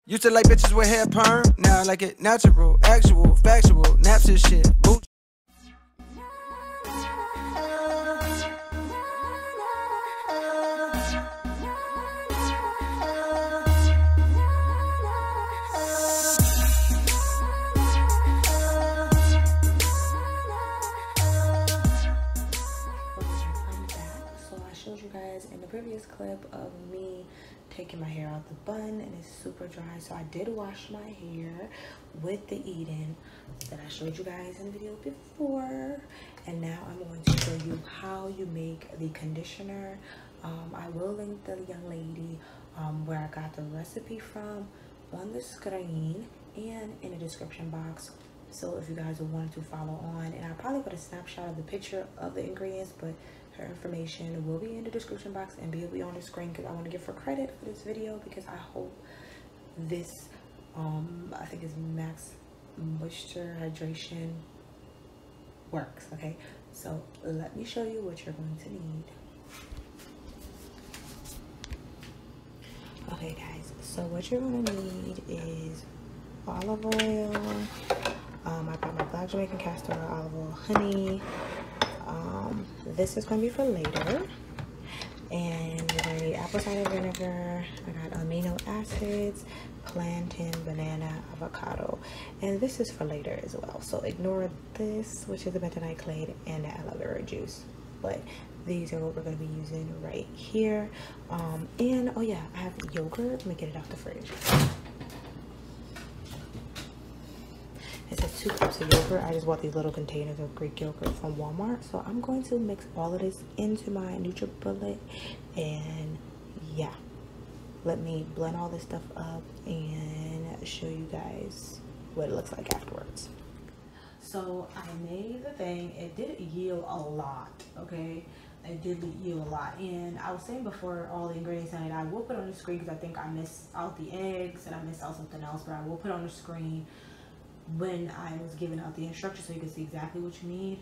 Used to like bitches with hair perm, now I like it natural, actual, factual, naps and shit. Boot. You guys in the previous clip of me taking my hair out the bun, and it's super dry, so I did wash my hair with the Eden that I showed you guys in the video before, and now I'm going to show you how you make the conditioner. I will link the young lady where I got the recipe from on the screen and in the description box, so if you guys wanted to follow on. And I probably put a snapshot of the picture of the ingredients, but her information will be in the description box and will be on the screen, because I want to give her credit for this video, because I hope this I think it's max moisture hydration works. Okay, so let me show you what you're going to need. Okay guys, so what you're going to need is olive oil. I got my black Jamaican castor oil, olive oil, honey. This is going to be for later. And we're going to need apple cider vinegar. I got amino acids, plantain, banana, avocado. And this is for later as well. So ignore this, which is the bentonite clay and the aloe vera juice. But these are what we're going to be using right here. And oh yeah, I have yogurt. Let me get it out the fridge. It says 2 cups of yogurt. I just bought these little containers of Greek yogurt from Walmart. So I'm going to mix all of this into my NutriBullet, and yeah, let me blend all this stuff up and show you guys what it looks like afterwards. So I made the thing. It did yield a lot, okay? It did yield a lot. And I was saying before all the ingredients on it, I will put on the screen because I think I missed out the eggs and I missed out something else, but I will put on the screen when I was giving out the instructions so you can see exactly what you need.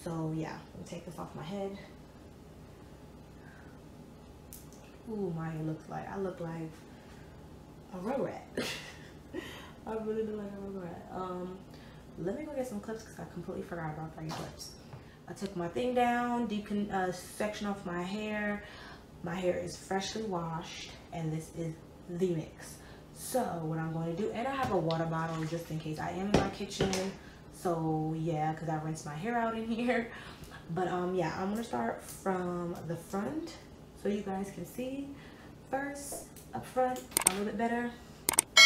So yeah, let me take this off my head. Ooh, my hair looks like, I look like a rugrat. I really look like a rugrat. Let me go get some clips because I completely forgot about bringing clips. I took my thing down, deep section off my hair. My hair is freshly washed, and this is the mix. So what I'm going to do, and I have a water bottle just in case. I am in my kitchen, so yeah, because I rinsed my hair out in here. But yeah, I'm going to start from the front so you guys can see. First, up front, a little bit better.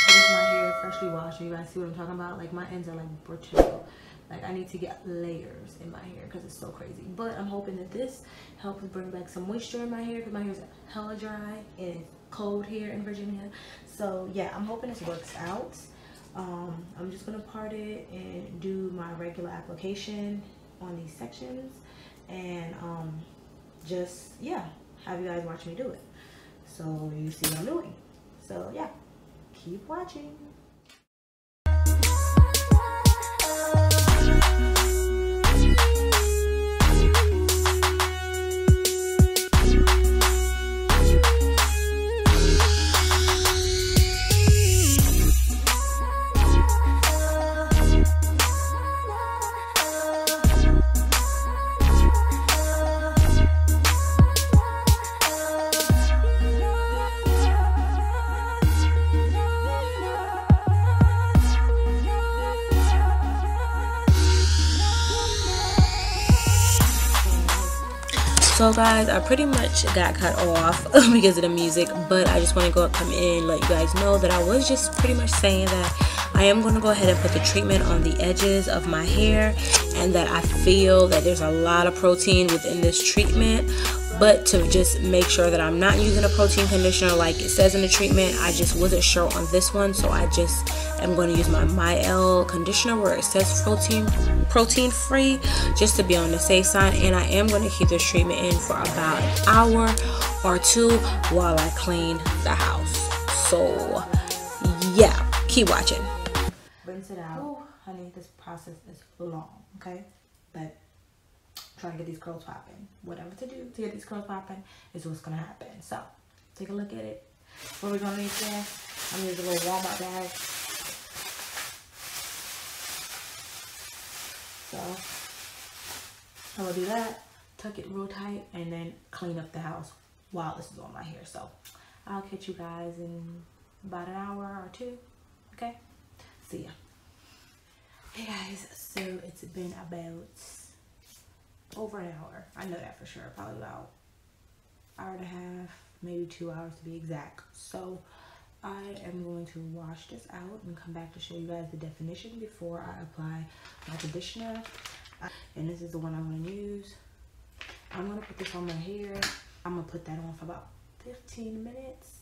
Here's my hair freshly washed. You guys see what I'm talking about? Like, my ends are like brittle. Like, I need to get layers in my hair because it's so crazy. But I'm hoping that this helps bring back some moisture in my hair, because my hair is hella dry and it's cold here in Virginia. So yeah, I'm hoping this works out. I'm just gonna part it and do my regular application on these sections, and just yeah, have you guys watch me do it so you see what I'm doing. So yeah, keep watching. So guys, I pretty much got cut off because of the music, but I just want to come in and let you guys know that I was just pretty much saying that I am going to go ahead and put the treatment on the edges of my hair, and that I feel that there's a lot of protein within this treatment. But to just make sure that I'm not using a protein conditioner like it says in the treatment, I just wasn't sure on this one, so I just am going to use my MyL conditioner where it says protein free, just to be on the safe side. And I am going to keep this treatment in for about an hour or two while I clean the house. So yeah, keep watching. Rinse it out. Ooh, honey, this process is long, okay? But trying to get these curls popping. Whatever to do to get these curls popping is what's gonna happen. So take a look at it. What are we gonna need today? I'm gonna use a little Walmart bag. So I'm gonna do that, tuck it real tight, and then clean up the house while this is on my hair. So I'll catch you guys in about an hour or two. Okay? See ya. Hey guys, so it's been about over an hour. I know that for sure. Probably about an hour and a half, maybe 2 hours to be exact. So I am going to wash this out and come back to show you guys the definition before I apply my conditioner. And this is the one I'm going to use. I'm going to put this on my hair. I'm going to put that on for about 15 minutes.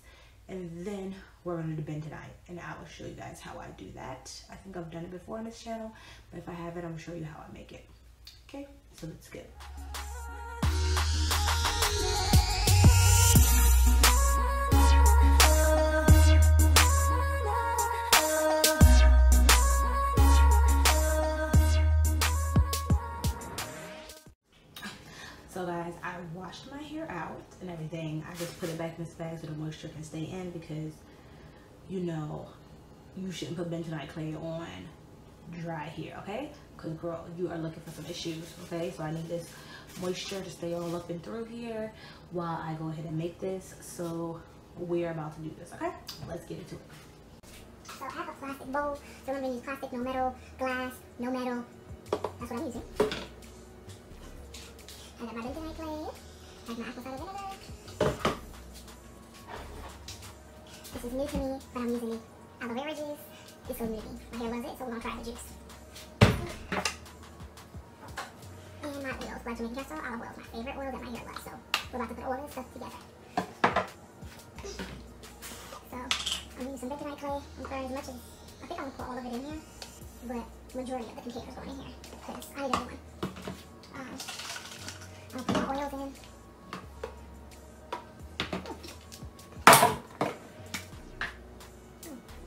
And then we're going to bend tonight. And I will show you guys how I do that. I think I've done it before on this channel. But if I haven't, I'm going to show you how I make it. Okay? So let's go. So guys, I washed my hair out and everything. I just put it back in this bag so the moisture can stay in, because you know you shouldn't put bentonite clay on dry hair, okay? Because girl, you are looking for some issues, okay? So I need this moisture to stay all up and through here while I go ahead and make this. So we're about to do this, okay? Let's get into it. So I have a plastic bowl. So remember, use plastic, no metal, glass, no metal. That's what I'm using. I got my bentonite clay. I have my apple cider vinegar. This is new to me, but I'm using aloe vera juice. It's so new to me. My hair loves it, so we're gonna try the juice. And my oils, black Jamaican castor olive oil is my favorite oil that my hair loves. So we're about to put all this stuff together. So I'm gonna use some bentonite clay. I'm throwing as much as, I think I'm gonna put all of it in here, but majority of the container is going in here because I need everyone. I'll put my oils in.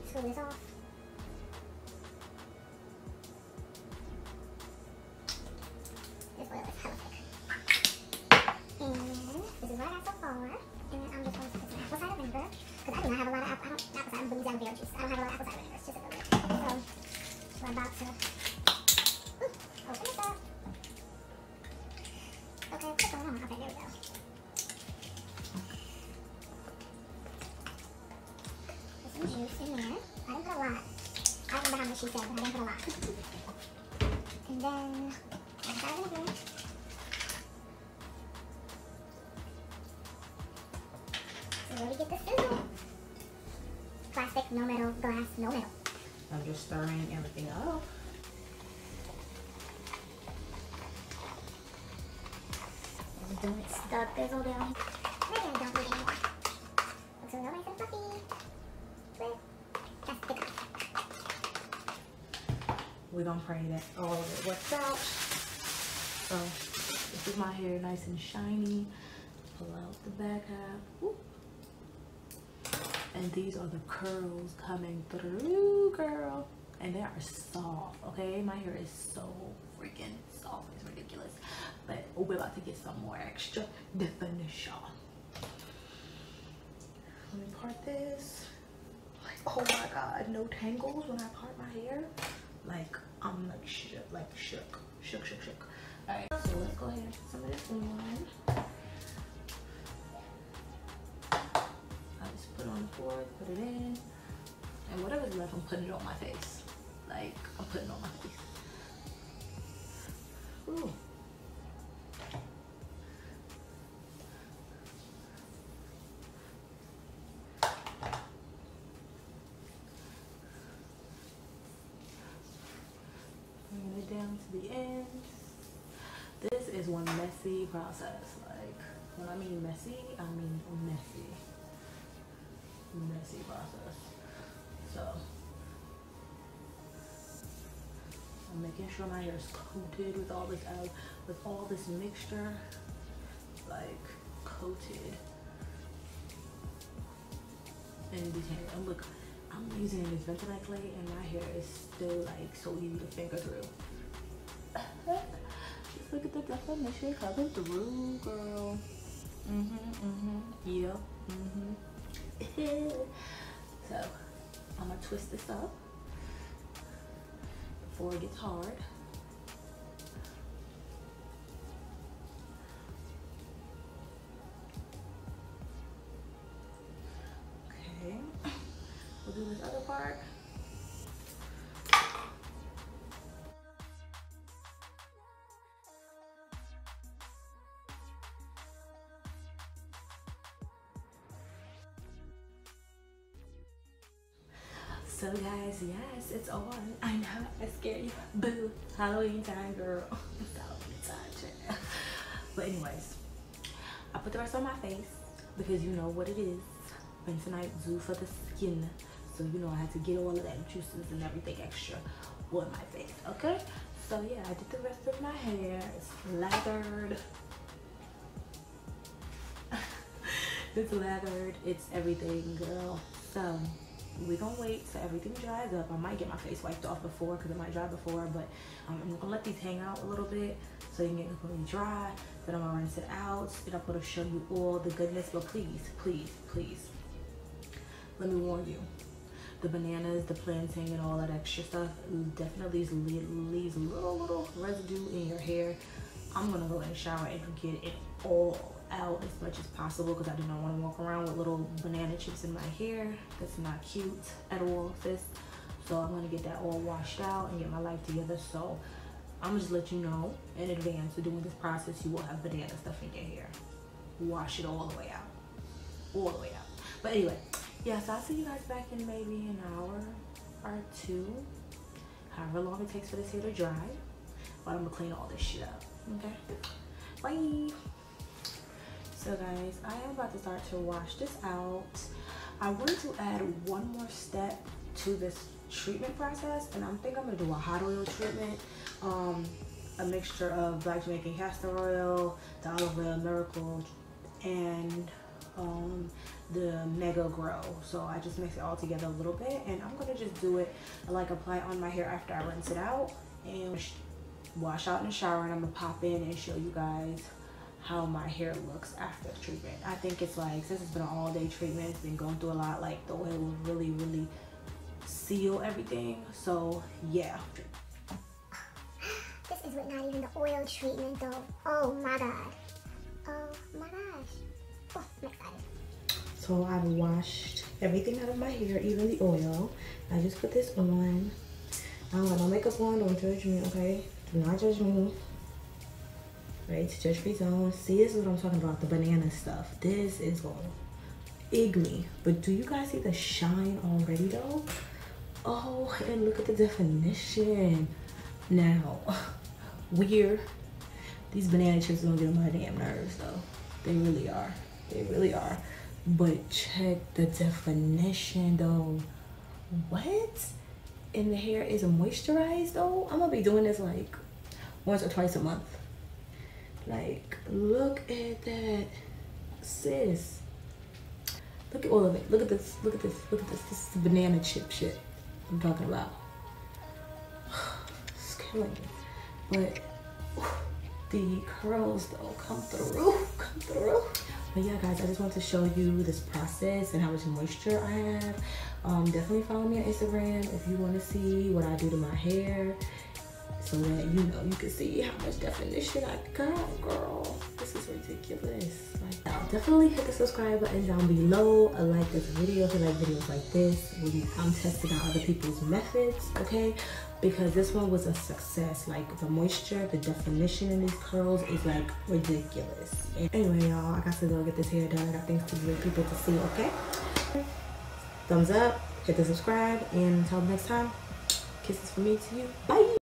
Screw this off. This oil is hella thick. And this is what I got so far. And then I'm just going to put some apple cider vinegar, because I do not have a lot of apple cider, I'm going to use aloe vera juice. I don't have a lot of apple cider vinegar, it's just a little bit. So we're about to open this up. Okay, what's going on? Okay, there we go. Put some juice in there. I didn't put a lot. I don't remember how much she said, but I didn't put a lot. And then, I got it in here. So where we get the sizzle? Plastic, no metal, glass, no metal. I'm just stirring everything up. Don't stuck fizzle down. Maybe I don't need it anymore. Looks real nice and fluffy. But that's thicker. We're gonna pray that all of it works out. So this is my hair, nice and shiny. Pull out the back half. Whoop. And these are the curls coming through, girl. And they are soft, okay? My hair is so freaking soft. It's ridiculous. But we're about to get some more extra definition. Let me part this. Like, oh my God, no tangles when I part my hair. Like, I'm like shook. All right, so let's go ahead and put some of this on. I just put it on the board, put it in, and whatever's left, I'm putting it on my face. Like, I'm putting it on my face. Ooh. Bring it down to the end. This is one messy process. Like, when I mean messy, I mean messy. Messy process. So I'm making sure my hair is coated with all this mixture, like coated and detained. And look, I'm using this bentonite clay and my hair is still like so easy to finger through. Just look at the definition coming through, girl. Yep. So I'm gonna twist this up before it gets hard. Okay, we'll do this other part. So guys, yes, it's on. I know, I scared you. Boo. Halloween time, girl. It's Halloween time, child. But anyways, I put the rest on my face because you know what it is. Bentonite Zoo for the skin. So you know I had to get all of that juices and everything extra on my face, okay? So yeah, I did the rest of my hair. It's lathered. It's lathered. It's everything, girl. So we're gonna wait till everything dries up. I might get my face wiped off before because it might dry before, but I'm gonna let these hang out a little bit so you can get completely dry. Then I'm gonna rinse it out and I'm gonna show you all the goodness. But please, please, please, let me warn you, the bananas, the plantain, and all that extra stuff definitely leaves a little residue in your hair. I'm gonna go in the shower and get it all out as much as possible because I do not want to walk around with little banana chips in my hair. That's not cute at all, sis. So I'm gonna get that all washed out and get my life together. So I'm gonna just let you know in advance of doing this process, you will have banana stuff in your hair. Wash it all the way out, all the way out. But anyway, yeah, so I'll see you guys back in maybe an hour or two, however long it takes for this hair to dry. But I'm gonna clean all this shit up, okay? Bye. So guys, I am about to start to wash this out. I wanted to add one more step to this treatment process, and I think I'm gonna do a hot oil treatment. A mixture of black Jamaican castor oil, the olive oil miracle, and the Mega Grow. So I just mix it all together a little bit, and I'm gonna just do it like apply it on my hair after I rinse it out and wash out in the shower. And I'm gonna pop in and show you guys how my hair looks after the treatment. I think it's like, since it's been an all-day treatment, it's been going through a lot, like the oil will really seal everything. So yeah, This is with not even the oil treatment though. Oh my god. Oh my gosh. Oh, I'm excited. so I've washed everything out of my hair, even the oil. I just put this on. I don't got no makeup on, don't judge me, okay? Do not judge me. Right, judge free zone. See, this is what I'm talking about, the banana stuff. This is going egg me. But do you guys see the shine already though? Oh, and look at the definition. Now, these banana chips don't get on my damn nerves though. They really are. They really are. But check the definition though. What? And the hair is moisturized though. I'm gonna be doing this like once or twice a month. Like, look at that, sis. Look at all of it. Look at this, look at this, look at this. This is the banana chip shit I'm talking about. It's killing me. But the curls though come through, come through. But yeah guys, I just want to show you this process and how much moisture I have. Definitely follow me on Instagram if you want to see what I do to my hair, so that you know, you can see how much definition I got, girl. This is ridiculous. Like, definitely hit the subscribe button down below. I like this video. If you like videos like this, I'm testing out other people's methods, okay? Because this one was a success. Like, the moisture, the definition in these curls is like ridiculous. And anyway, y'all, I got to go get this hair done. I got things to do, people to see, okay? Thumbs up, hit the subscribe, and until next time, kisses from me to you. Bye.